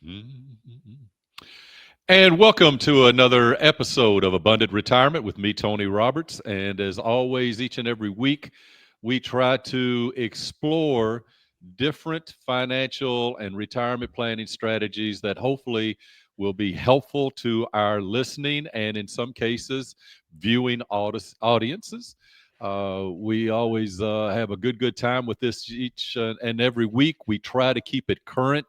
Mhm. And welcome to another episode of Abundant Retirement with me, Tony Roberts. And as always, each and every week, we try to explore different financial and retirement planning strategies that hopefully will be helpful to our listening and, in some cases, viewing audiences. We always have a good time with this each and every week. We try to keep it current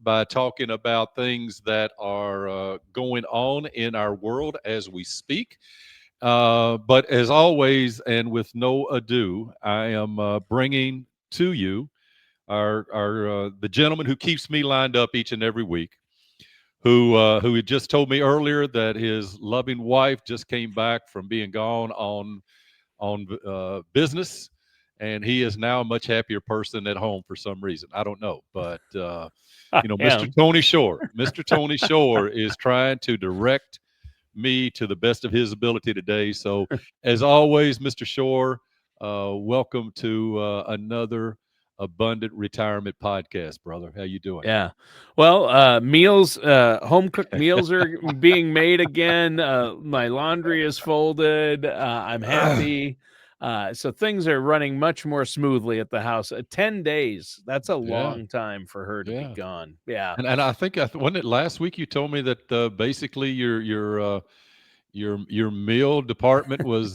by talking about things that are going on in our world as we speak. But as always, and with no ado, I am bringing to you our the gentleman who keeps me lined up each and every week, who had just told me earlier that his loving wife just came back from being gone on business, and he is now a much happier person at home for some reason. I don't know, but I Mr. am. Tony Shore, Mr. Tony Shore is trying to direct me to the best of his ability today. So, as always, Mr. Shore, welcome to another Abundant Retirement podcast, brother. How you doing? Yeah. Well, meals, home cooked meals are being made again. My laundry is folded. I'm happy. So things are running much more smoothly at the house. 10 days. That's a Yeah, long time for her to be yeah. gone. Yeah. And I think wasn't it last week you told me that basically your meal department was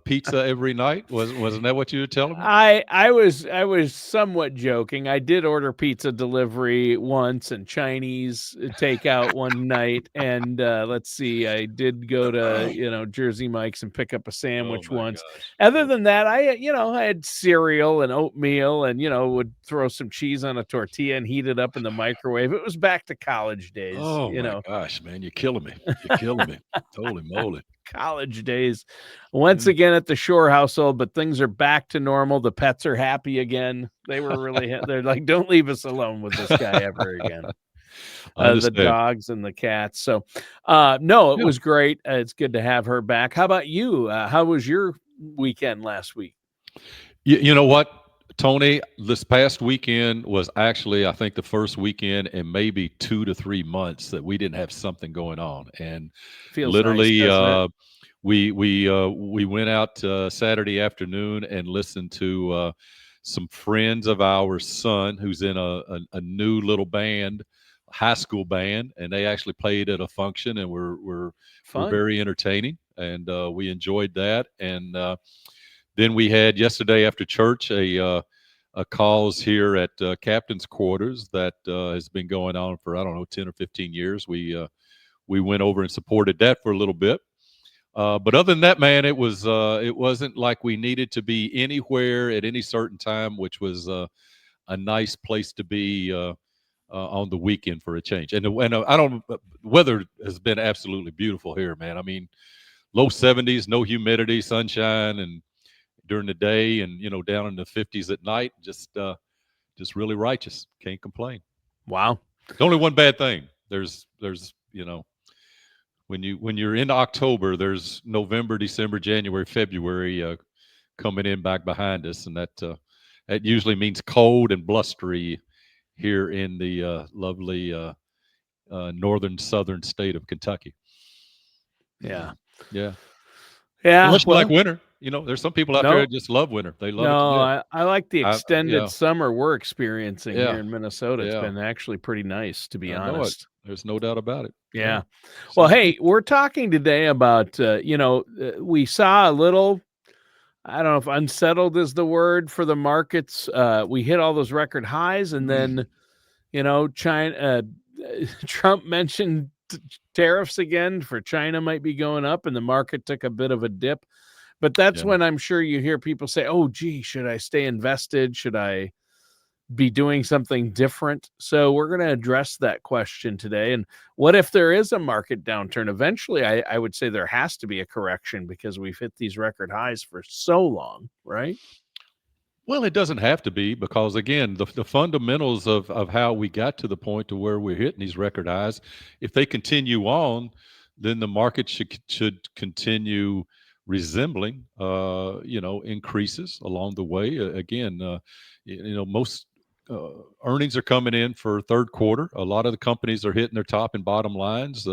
pizza every night. Wasn't that what you were telling me? I was somewhat joking. I did order pizza delivery once and Chinese takeout one night, and let's see, I did go to Jersey Mike's and pick up a Oh sandwich my once. gosh. Other Oh than that, I had cereal and oatmeal, and would throw some cheese on a tortilla and heat it up in the microwave. It was back to college days, oh my gosh, man, you're killing me. You're killing me. Holy moly. college days once Yeah. again at the Shore household, but things are back to normal. The pets are happy again. They were really they're like, don't leave us alone with this guy ever again. I The understand. dogs and the cats. So no, it Yeah. was great. It's good to have her back. How about you? How was your weekend last week? You know what, Tony? This past weekend was actually, I think, the first weekend in maybe 2 to 3 months that we didn't have something going on, and Feels nice, literally, doesn't it? we went out Saturday afternoon and listened to some friends of our son who's in a new little band, high school band, and they actually played at a function and were Fun. very entertaining, and we enjoyed that. And then we had yesterday after church a cause here at Captain's Quarters that has been going on for, I don't know, 10 or 15 years. We went over and supported that for a little bit. But other than that, man, it wasn't like we needed to be anywhere at any certain time, which was a nice place to be on the weekend for a change. And I don't weather has been absolutely beautiful here, man. I mean, low 70s, no humidity, sunshine, and during the day, and down in the 50s at night. Just really righteous. Can't complain. Wow. The only one bad thing, there's when you're in October, there's November, December, January, February coming in back behind us, and that usually means cold and blustery here in the lovely northern southern state of Kentucky. Yeah. Yeah, Yeah. unless you like Well, winter. There's some people out there no, that just love winter. They love it to no, death. I like the extended Yeah, summer we're experiencing here yeah, in Minnesota. It's yeah. been actually pretty nice, to be I know it. honest. There's no doubt about it. Yeah. Yeah. Well, So, hey, we're talking today about, we saw a little, I don't know if unsettled is the word for the markets. We hit all those record highs, and then, China, Trump mentioned tariffs again for China might be going up, and the market took a bit of a dip. But that's yeah. when I'm sure you hear people say, oh, gee, should I stay invested? Should I be doing something different? So we're going to address that question today. And what if there is a market downturn? Eventually, I would say there has to be a correction because we've hit these record highs for so long, right? Well, it doesn't have to be because, again, the fundamentals of how we got to the point to where we're hitting these record highs, if they continue on, then the market should continue resembling, increases along the way. Again, most earnings are coming in for third quarter. A lot of the companies are hitting their top and bottom lines.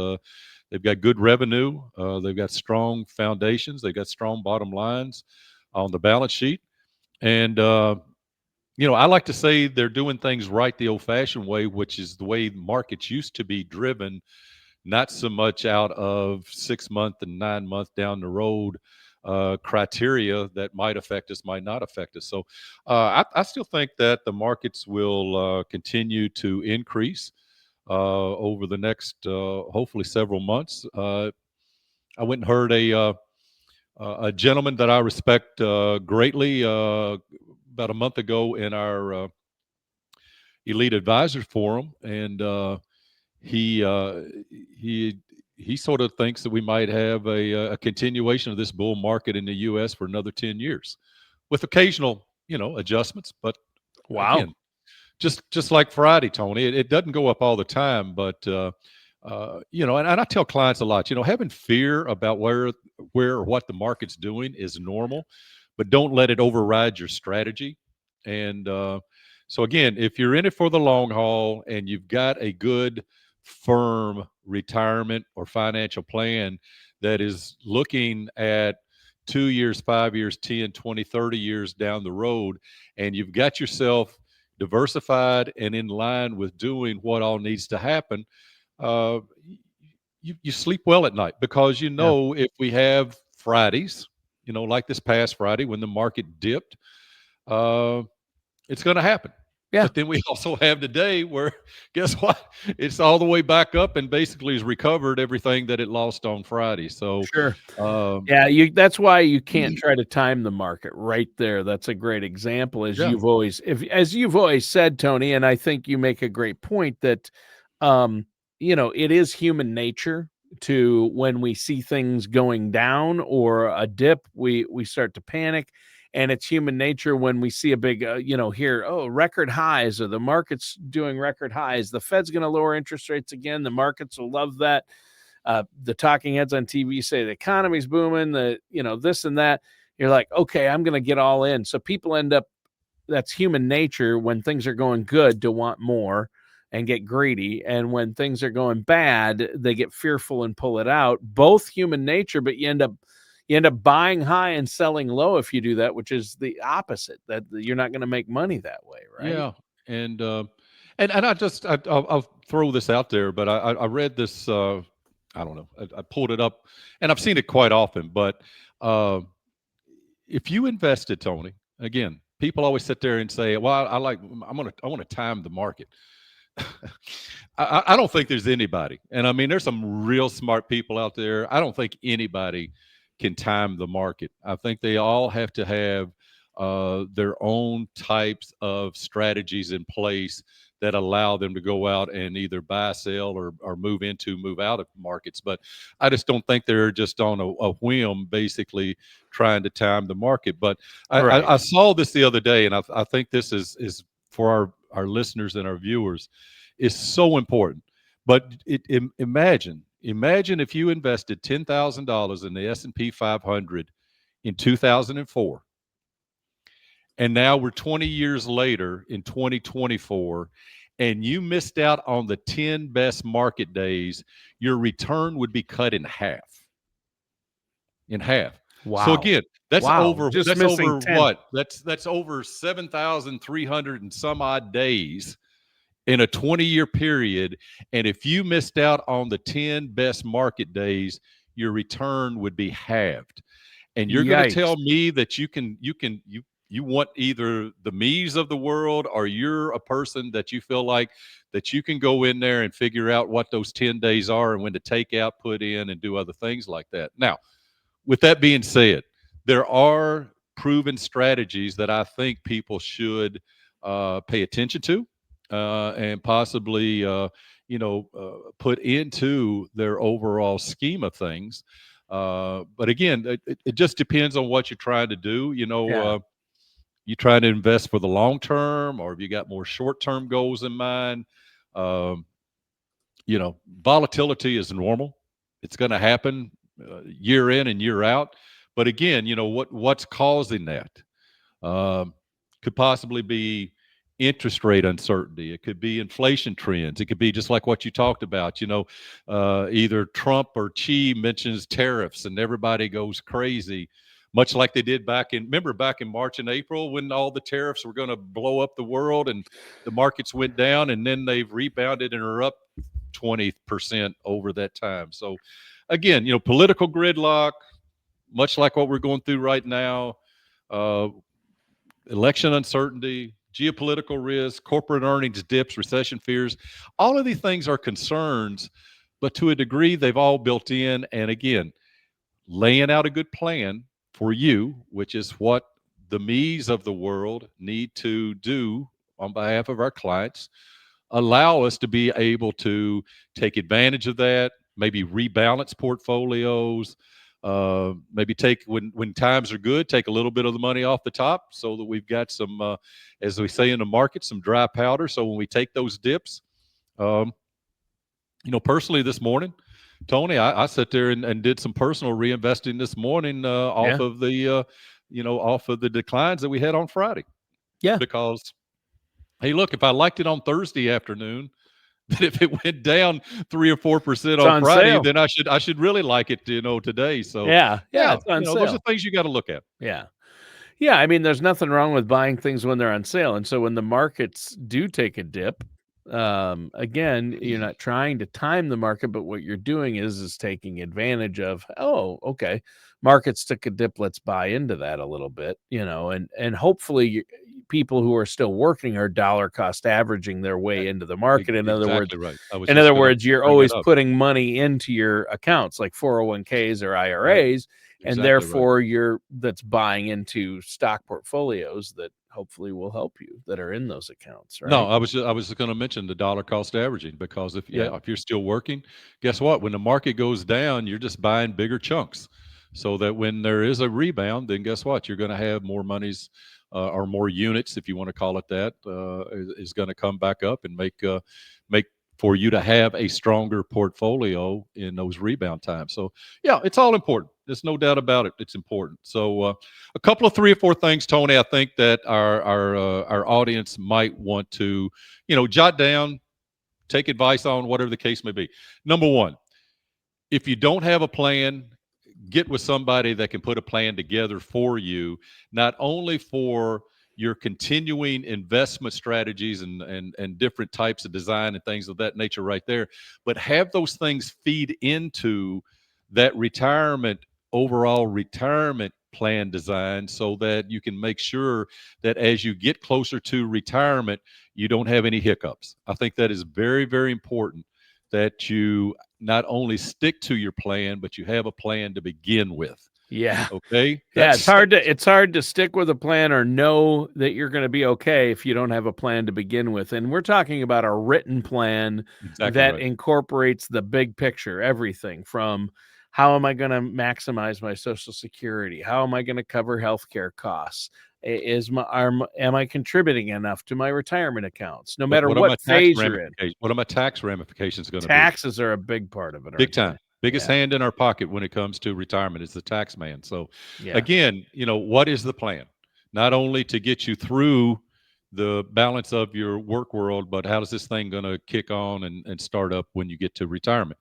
They've got good revenue. They've got strong foundations. They've got strong bottom lines on the balance sheet. And, I like to say they're doing things right the old fashioned way, which is the way markets used to be driven, not so much out of 6 month and 9 month down the road criteria that might affect us, might not affect us. So I still think that the markets will continue to increase over the next, hopefully, several months. I went and heard a gentleman that I respect greatly about a month ago in our Elite Advisors Forum, and he uh, he he sort of thinks that we might have a continuation of this bull market in the U.S. for another 10 years, with occasional adjustments. But Wow. again, just like Friday, Tony, it doesn't go up all the time, but and I tell clients a lot, having fear about where or what the market's doing is normal, but don't let it override your strategy. And so again, if you're in it for the long haul and you've got a good, firm retirement or financial plan that is looking at 2 years, 5 years, 10, 20, 30 years down the road, and you've got yourself diversified and in line with doing what all needs to happen, uh, you sleep well at night, because Yeah. if we have Fridays, like this past Friday when the market dipped, uh, it's going to happen. Yeah. But then we also have today where, guess what? It's all the way back up and basically has recovered everything that it lost on Friday. So, Sure. um, Yeah, that's why you can't try to time the market right there. That's a great example, yeah, as you've always said, Tony, and I think you make a great point that um, it is human nature to, when we see things going down or a dip, we start to panic. And it's human nature when we see a big here, oh, record highs, or the market's doing record highs, the Fed's going to lower interest rates again, the markets will love that. The talking heads on TV say the economy's booming, this and that. You're like, okay, I'm going to get all in. So people end up, that's human nature when things are going good, to want more and get greedy. And when things are going bad, they get fearful and pull it out. Both human nature, but you end up buying high and selling low if you do that, which is the opposite. That you're not going to make money that way, right? yeah. And I'll throw this out there, but I read this. I don't know. I pulled it up, and I've seen it quite often. But uh, if you invested, Tony, again, people always sit there and say, "Well, I want to time the market." I don't think there's anybody, and I mean, there's some real smart people out there. I don't think anybody can time the market. I think they all have to have their own types of strategies in place that allow them to go out and either buy, sell, or move out of markets. But I just don't think they're just on a whim, basically trying to time the market. But Right. I saw this the other day, and I think this is for our listeners and our viewers is so important. But imagine if you invested $10,000 in the S&P 500 in 2004, and now we're 20 years later in 2024, and you missed out on the 10 best market days, your return would be cut in half. In half. So Wow. again, that's Wow. over Just that's missing over 10. what? That's over 7,300 and some odd days in a 20-year period. And if you missed out on the 10 best market days, your return would be halved. And you're going to Yikes. tell me that you want either the me's of the world, or you're a person that you feel like that you can go in there and figure out what those 10 days are and when to take out, put in, and do other things like that. Now, with that being said, there are proven strategies that I think people should pay attention to and possibly, put into their overall scheme of things. But again, it just depends on what you're trying to do. Yeah. You trying to invest for the long term, or have you got more short term goals in mind? Um, Volatility is normal. It's going to happen year in and year out. But again, what's causing that? Um, could possibly be interest rate uncertainty. It could be inflation trends. It could be just like what you talked about. Either Trump or Xi mentions tariffs, and everybody goes crazy, much like they did back in March and April when all the tariffs were going to blow up the world and the markets went down, and then they've rebounded and are up 20% over that time. So, again, political gridlock, much like what we're going through right now. Uh, Election uncertainty, geopolitical risk, corporate earnings dips, recession fears. All of these things are concerns, but to a degree, they've all built in. And again, laying out a good plan for you, which is what the me's of the world need to do on behalf of our clients, allow us to be able to take advantage of that, maybe rebalance portfolios, maybe take when times are good, take a little bit of the money off the top so that we've got some, as we say in the market, some dry powder. So when we take those dips, um, personally this morning, Tony, I sat there and did some personal reinvesting this morning off of the, off of the declines that we had on Friday. Yeah. Because, hey, look, if I liked it on Thursday afternoon, that if it went down 3 or 4% on Friday, sale. then I should really like it, today. So yeah, it's on sale. those are things you got to look at. Yeah. I mean, there's nothing wrong with buying things when they're on sale. And so when the markets do take a dip, again, you're not trying to time the market, but what you're doing is taking advantage of, oh, okay, markets took a dip, let's buy into that a little bit, and hopefully people who are still working are dollar cost averaging their way into the market. In other words, right. You're always putting money into your accounts like 401ks or IRAs. Right. And therefore that's buying into stock portfolios that hopefully will help you that are in those accounts, right? No, I was going to mention the dollar cost averaging, because if you're still working, guess what? When the market goes down, you're just buying bigger chunks, so that when there is a rebound, then guess what? You're going to have more monies or more units, if you want to call it that, is going to come back up and make for you to have a stronger portfolio in those rebound times. So it's all important. There's no doubt about it. It's important. So a couple of 3 or 4 things, Tony, I think that our audience might want to, jot down, take advice on, whatever the case may be. Number one, if you don't have a plan, get with somebody that can put a plan together for you, not only for your continuing investment strategies and different types of design and things of that nature right there, but have those things feed into that overall retirement plan design, so that you can make sure that as you get closer to retirement, you don't have any hiccups. I think that is very, very important, that you not only stick to your plan, but you have a plan to begin with. Yeah. Okay. It's hard to stick with a plan or know that you're going to be okay if you don't have a plan to begin with. And we're talking about a written plan that incorporates the big picture, everything from how am I going to maximize my Social Security? How am I going to cover healthcare costs? Am I contributing enough to my retirement accounts? No matter what phase you're in. What are my tax ramifications going to be? Taxes are a big part of it. Big time. Biggest hand in our pocket when it comes to retirement is the tax man. So again, what is the plan? Not only to get you through the balance of your work world, but how is this thing going to kick on and start up when you get to retirement?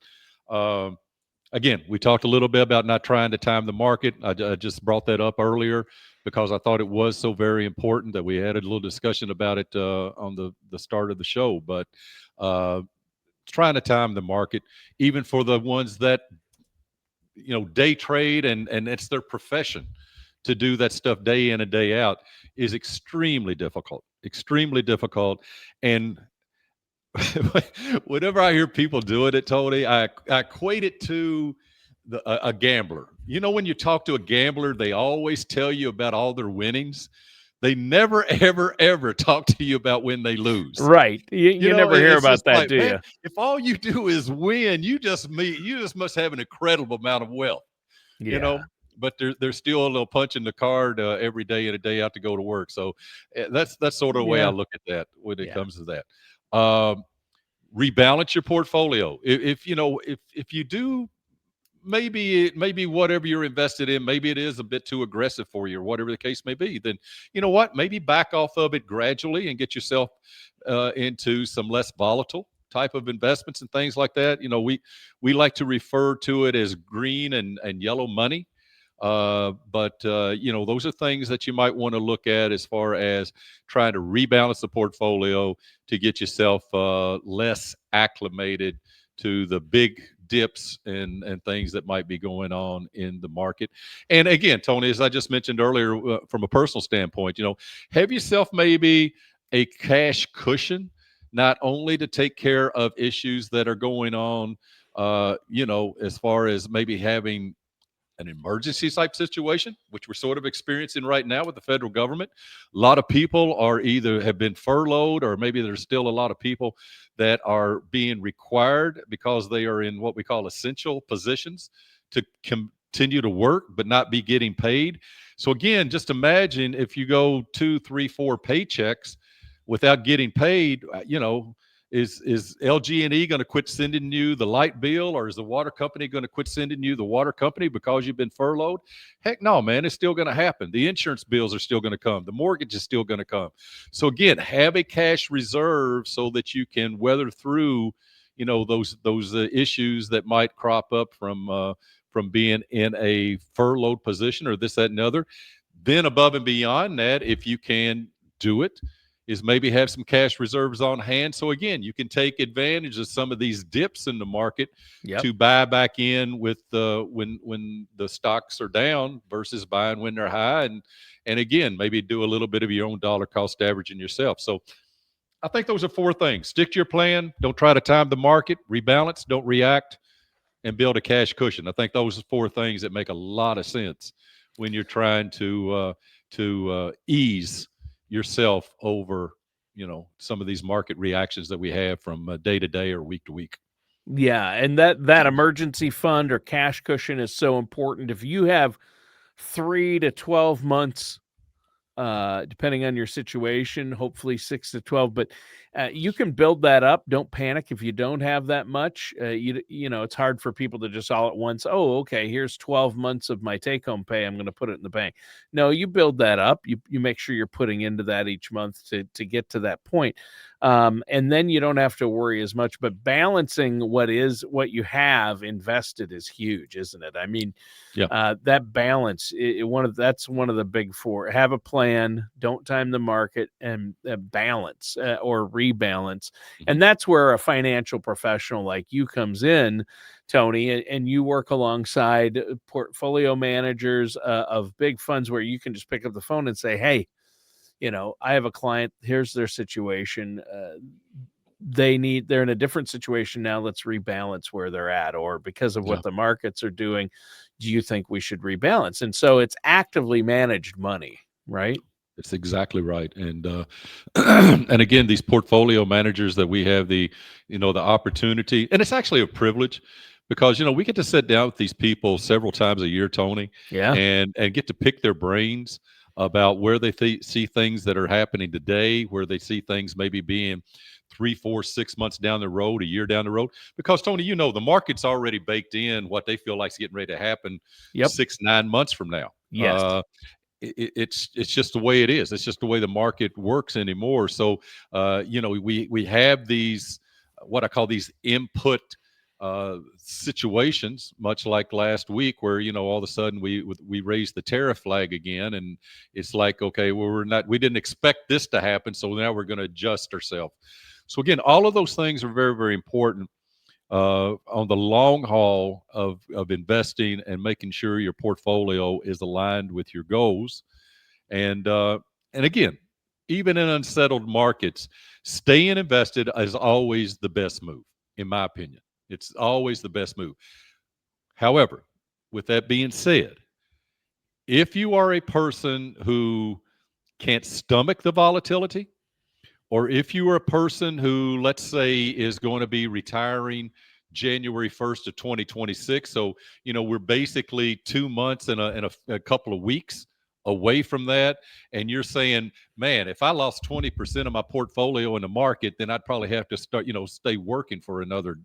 Again, we talked a little bit about not trying to time the market. I just brought that up earlier because I thought it was so very important that we had a little discussion about it on the start of the show. But trying to time the market, even for the ones that day trade and it's their profession to do that stuff day in and day out, is extremely difficult. And whenever I hear people doing it, Tony, I equate it to a gambler. When you talk to a gambler, they always tell you about all their winnings. They never, ever, ever talk to you about when they lose. Right. You never hear about that, do you? If all you do is win, you just must have an incredible amount of wealth. But there's still a little punch in the card every day in and day out to go to work. So that's sort of the way I look at that when it comes to that. Rebalance your portfolio. If you do maybe whatever you're invested in, maybe it is a bit too aggressive for you, or whatever the case may be. Then you know what? Maybe back off of it gradually and get yourself into some less volatile type of investments and things like that. We like to refer to it as green and yellow money. But those are things that you might want to look at as far as trying to rebalance the portfolio to get yourself less acclimated to the big dips and things that might be going on in the market. And again, Tony, as I just mentioned earlier, from a personal standpoint, have yourself maybe a cash cushion, not only to take care of issues that are going on, as far as maybe having an emergency type situation, which we're sort of experiencing right now with the federal government. A lot of people are either have been furloughed, or maybe there's still a lot of people that are being required because they are in what we call essential positions to continue to work but not be getting paid. So again, just imagine if you go 2, 3, 4 paychecks without getting paid. Is LG&E going to quit sending you the light bill, or is the water company going to quit sending you the water company because you've been furloughed? Heck no, man. It's still going to happen. The insurance bills are still going to come. The mortgage is still going to come. So again, have a cash reserve so that you can weather through, those issues that might crop up from being in a furloughed position, or this, that, and other. Then above and beyond that, if you can do it, is maybe have some cash reserves on hand. So again, you can take advantage of some of these dips in the market to buy back in with when the stocks are down versus buying when they're high. And again, maybe do a little bit of your own dollar cost averaging yourself. So I think those are 4 things. Stick to your plan. Don't try to time the market. Rebalance. Don't react. And build a cash cushion. I think those are 4 things that make a lot of sense when you're trying to ease yourself over some of these market reactions that we have from day to day or week to week. Yeah, and that emergency fund or cash cushion is so important. If you have 3 to 12 months, depending on your situation, hopefully 6 to 12, but you can build that up. Don't panic if you don't have that much. It's hard for people to just all at once, oh, okay, here's 12 months of my take-home pay, I'm going to put it in the bank. No, you build that up. You make sure you're putting into that each month to get to that point. And then you don't have to worry as much. But balancing what you have invested is huge, isn't it? I mean, that balance, that's one of the big 4. Have a plan, don't time the market, and balance or rebalance. And that's where a financial professional like you comes in, Tony, and you work alongside portfolio managers of big funds, where you can just pick up the phone and say, hey, I have a client, here's their situation. They're in a different situation now. Let's rebalance where they're at, or because of what the markets are doing, do you think we should rebalance? And so it's actively managed money, right? It's exactly right. And and again, these portfolio managers that we have the opportunity, and it's actually a privilege, because we get to sit down with these people several times a year, Tony, and get to pick their brains about where they see things that are happening today, where they see things maybe being 3, 4, 6 months down the road, a year down the road. Because Tony, the market's already baked in what they feel like is getting ready to happen 6, 9 months from now. Yes. It's just the way it is. It's just the way the market works anymore. So we have these, what I call these input situations, much like last week, where all of a sudden we raised the tariff flag again, and it's like, okay, well, we didn't expect this to happen, so now we're going to adjust ourselves. So again, all of those things are very, very important on the long haul of investing and making sure your portfolio is aligned with your goals. And again, even in unsettled markets, staying invested is always the best move, in my opinion. It's always the best move. However, with that being said, if you are a person who can't stomach the volatility, or if you are a person who, let's say, is going to be retiring January 1st of 2026, so we're basically 2 months and a couple of weeks away from that, and you're saying, man, if I lost 20% of my portfolio in the market, then I'd probably have to start stay working for another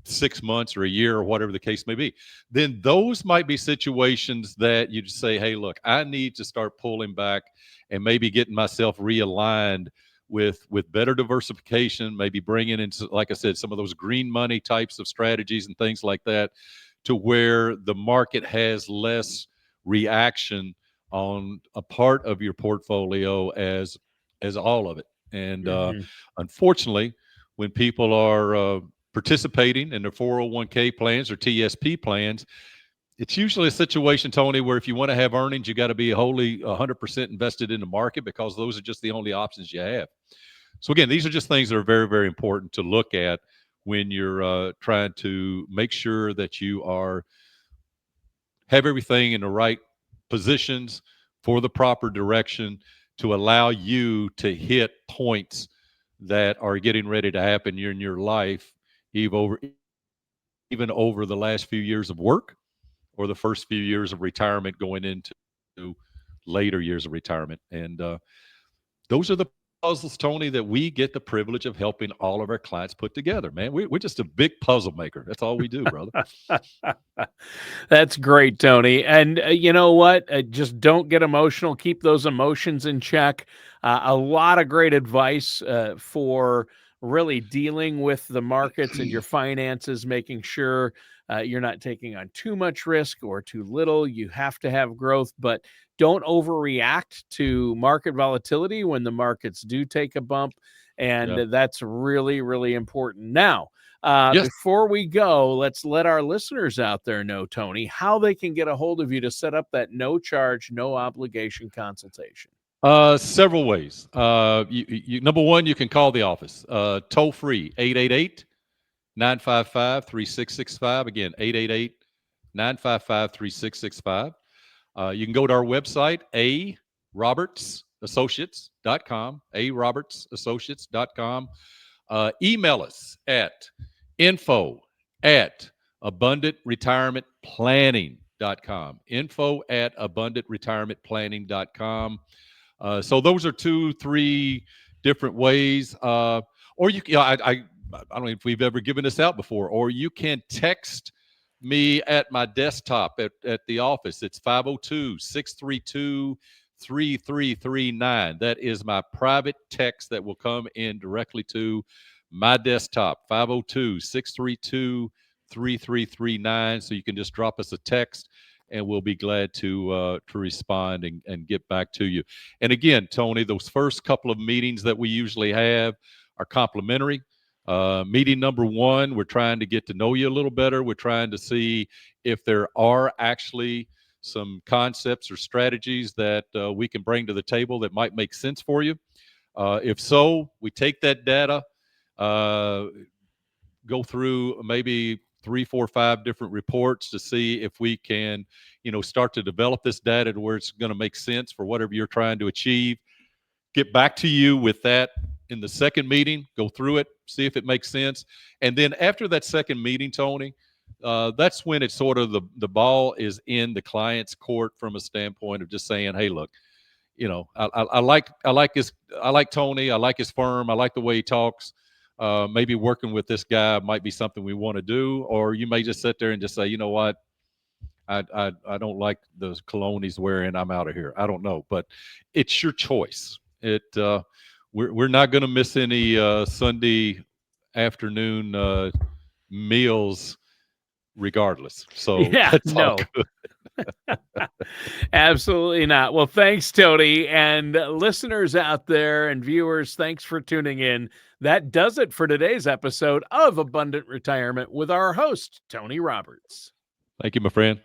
6 months or a year or whatever the case may be, then those might be situations that you just say, hey, look, I need to start pulling back and maybe getting myself realigned with better diversification, maybe bringing in, like I said, some of those green money types of strategies and things like that, to where the market has less reaction on a part of your portfolio as all of it. And unfortunately, when people are participating in their 401k plans or TSP plans, it's usually a situation, Tony, where if you want to have earnings, you got to be wholly 100% invested in the market, because those are just the only options you have. So again, these are just things that are very, very important to look at when you're trying to make sure that you have everything in the right positions for the proper direction to allow you to hit points that are getting ready to happen in your life, even over the last few years of work or the first few years of retirement going into later years of retirement. And those are the puzzles, Tony, that we get the privilege of helping all of our clients put together, man. We're just a big puzzle maker. That's all we do, brother. That's great, Tony. And you know what? Just don't get emotional. Keep those emotions in check. A lot of great advice for really dealing with the markets and your finances, making sure you're not taking on too much risk or too little. You have to have growth, but don't overreact to market volatility when the markets do take a bump. And Yeah. that's really, really important. Now, Yes. before we go, let's let our listeners out there know, Tony, how they can get a hold of you to set up that no charge, no obligation consultation. Several ways. Number one, you can call the office, toll free, 888-955-3665. Again, 888-955-3665. You can go to our website, arobertsassociates.com, arobertsassociates.com. Email us at info@abundantretirementplanning.com, info@abundantretirementplanning.com. So those are 2-3 different ways. Or I don't know if we've ever given this out before, or you can text me at my desktop at the office. It's 502-632-3339. That is my private text that will come in directly to my desktop, 502-632-3339. So you can just drop us a text and we'll be glad to respond and get back to you. And again, Tony, those first couple of meetings that we usually have are complimentary. Meeting number one, we're trying to get to know you a little better. We're trying to see if there are actually some concepts or strategies that we can bring to the table that might make sense for you. If so, we take that data, go through maybe 3, 4, 5 different reports to see if we can, start to develop this data to where it's going to make sense for whatever you're trying to achieve. Get back to you with that in the second meeting, go through it, see if it makes sense. And then after that second meeting, Tony, that's when it's sort of the ball is in the client's court from a standpoint of just saying, hey, look, I like Tony, I like his firm, I like the way he talks. Maybe working with this guy might be something we want to do. Or you may just sit there and just say, you know what, I don't like the cologne he's wearing, I'm out of here. I don't know, but it's your choice. We're not going to miss any Sunday afternoon meals regardless. So Yeah, that's all no. good. Absolutely not. Well, thanks, Tony. And listeners out there and viewers, thanks for tuning in. That does it for today's episode of Abundant Retirement with our host, Tony Roberts. Thank you, my friend.